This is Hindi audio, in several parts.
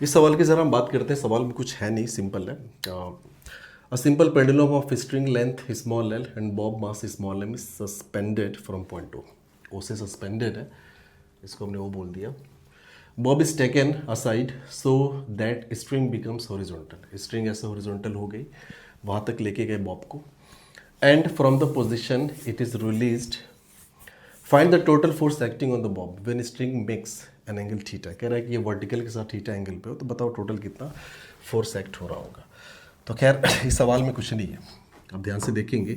इस सवाल की ज़रा हम बात करते हैं। सवाल में कुछ है नहीं, सिंपल है। A simple pendulum of string length small L and bob mass small M is suspended from point two. O से सस्पेंडेड है, इसको हमने वो बोल दिया। Bob is taken aside so that string becomes horizontal. String ऐसे हॉरिजॉन्टल हो गई, वहाँ तक लेके गए बॉब को। And from the position it is released, find the total force acting on the bob when string makes an angle theta. कह रहा है कि ये वर्टिकल के साथ थीटा एंगल पे हो, तो बताओ टोटल कितना फोर्स एक्ट हो रहा होगा। तो खैर इस सवाल में कुछ नहीं है, अब ध्यान से देखेंगे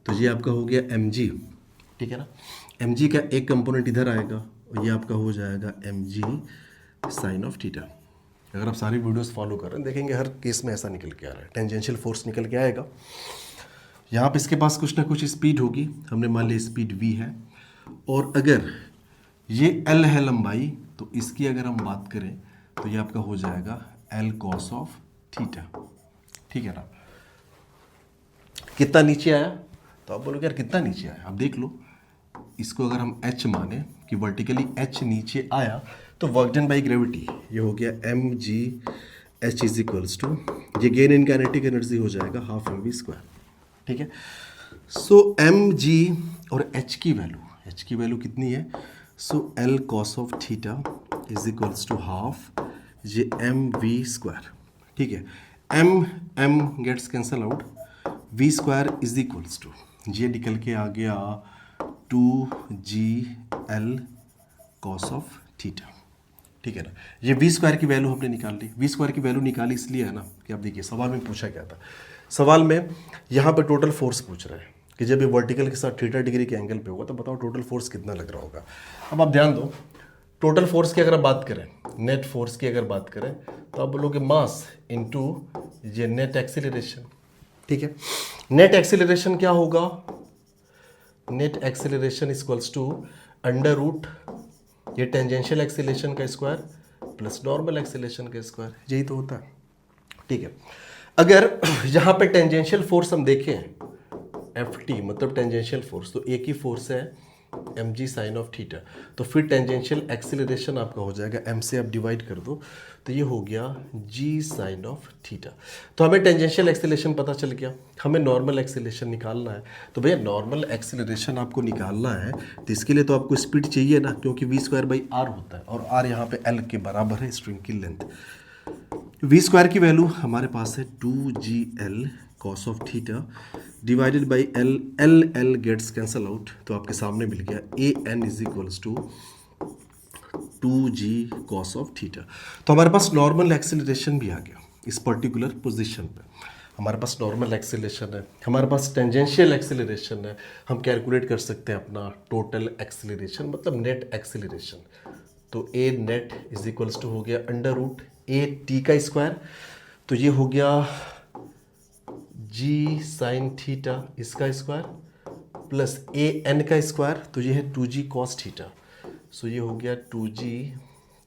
तो ये आपका हो गया एम जी, ठीक है ना। एम जी का एक कंपोनेंट इधर आएगा और ये आपका हो जाएगा M G sine of theta. अगर आप सारी वीडियोस फॉलो कर रहे हैं देखेंगे हर केस में ऐसा निकल के आ रहा है, टेंजेंशियल फोर्स निकल के आएगा। यहाँ पे इसके पास कुछ ना कुछ स्पीड होगी, हमने मान लिया स्पीड v है, और अगर ये l है लंबाई, तो इसकी अगर हम बात करें तो ये आपका हो जाएगा l cos ऑफ थीटा, ठीक है ना। कितना नीचे आया, तो आप बोलोगे यार कितना नीचे आया। आप देख लो, इसको अगर हम h माने कि वर्टिकली h नीचे आया, तो वर्क डन बाई ग्रेविटी ये हो गया M G H is equals to, ये गेन इन काइनेटिक एनर्जी हो जाएगा हाफ एम वी स्क्वायर, ठीक है। सो एम जी और एच की वैल्यू कितनी है। So L cos of theta is equals to half J M V square, ठीक है। M gets cancel out, V square is equals to, ये निकल के आ गया 2GL कॉस ऑफ थीटा, ठीक है ना। ये वी स्क्वायर की वैल्यू हमने निकाल ली। वी स्क्वायर की वैल्यू निकाली इसलिए है ना कि आप देखिए सवाल में पूछा क्या था। सवाल में यहाँ पे टोटल फोर्स पूछ रहे हैं कि जब ये वर्टिकल के साथ थीटा डिग्री के एंगल पे होगा तो बताओ टोटल फोर्स कितना लग रहा होगा। अब आप ध्यान दो, टोटल फोर्स की अगर बात करें, नेट फोर्स की अगर बात करें, तो आप बोलोगे मास इनटू ये नेट एक्सीलरेशन, ठीक है। नेट एक्सीलरेशन क्या होगा, net acceleration equals to under root ये टेंजेंशियल एक्सीलरेशन का स्क्वायर प्लस नॉर्मल एक्सीलरेशन का स्क्वायर, यही तो होता है, ठीक है। अगर यहाँ पे टेंजेंशियल फोर्स हम देखें एफ टी मतलब टेंजेंशियल फोर्स, तो एक ही फोर्स है M G sine of theta, तो फिर टेंजेंशियल एक्सीलरेशन आपका हो जाएगा एम से आप डिवाइड कर दो तो ये हो गया जी साइन ऑफ थीटा। तो हमें टेंजेंशियल एक्सीलरेशन पता चल गया, हमें नॉर्मल एक्सीलरेशन निकालना है। तो भैया नॉर्मल एक्सीलरेशन आपको निकालना है तो इसके लिए तो आपको स्पीड चाहिए ना, क्योंकि वी स्क्वायर बाई आर होता है और आर यहाँ पे एल के बराबर है स्ट्रिंग की लेंथ। वी स्क्वायर की वैल्यू हमारे पास है 2GL cos of theta divided by L, L gets cancel out, तो आपके सामने मिल गया A N is equals to 2G cos of theta. तो हमारे पास नॉर्मल एक्सीलरेशन भी आ गया इस पर्टिकुलर पोजीशन पे। हमारे पास नॉर्मल एक्सीलरेशन है, हमारे पास टेंजेंशियल एक्सीलरेशन है, हम कैलकुलेट कर सकते हैं अपना टोटल एक्सीलरेशन मतलब नेट एक्सीलरेशन। तो ए नेट इज इक्वल्स टू हो गया अंडर रूट ए टी का स्क्वायर, तो ये हो गया जी साइन थीटा इसका स्क्वायर प्लस ए एन का स्क्वायर, तो ये है 2G कॉस थीटा, सो ये हो गया 2G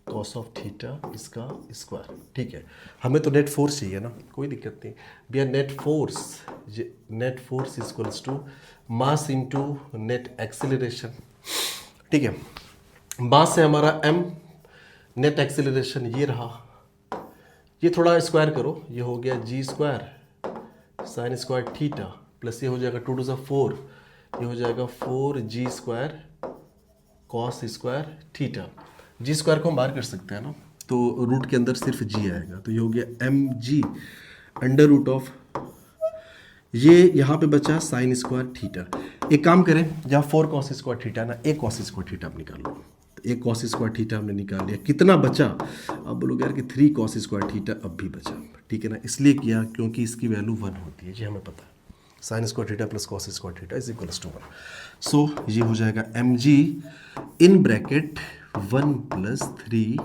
कॉस ऑफ थीटा इसका स्क्वायर, ठीक है। हमें तो नेट फोर्स चाहिए ना, कोई दिक्कत नहीं भैया। Net force equals to mass into net acceleration, ठीक है। मास है हमारा m, नेट एक्सीलरेशन ये रहा, ये थोड़ा स्क्वायर करो, ये हो गया G square sine square theta plus ये हो जाएगा 2 टू 4, ये हो जाएगा 4G square cos square theta. G square को हम बाहर कर सकते हैं ना, तो रूट के अंदर सिर्फ जी आएगा, तो ये हो गया M G under root of, ये यहाँ पे बचा साइन स्क्वायर थीटा। एक काम करें, जहाँ 4 कॉस स्क्वायर थीटा ना, एक कॉस स्क्वायर थीटा आप निकाल लो, तो एक कॉस स्क्वायर थीटा हमने निकाल लिया। कितना बचा, अब बोलोगे यार कि 3 कॉस स्क्वायर थीटा अब भी बचा, ठीक है ना। इसलिए किया क्योंकि इसकी वैल्यू 1 होती है, जी हमें पता है। Sine square theta plus cos square theta is equals to 1, so ये हो जाएगा M G in bracket 1 plus 3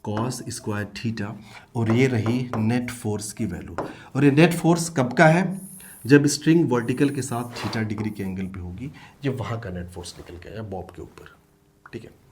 cos square theta, और ये रही नेट फोर्स की वैल्यू। और ये नेट फोर्स कब का है, जब स्ट्रिंग वर्टिकल के साथ थीटा डिग्री के एंगल पे होगी, ये वहाँ का नेट फोर्स निकल के आया बॉब के ऊपर, ठीक है।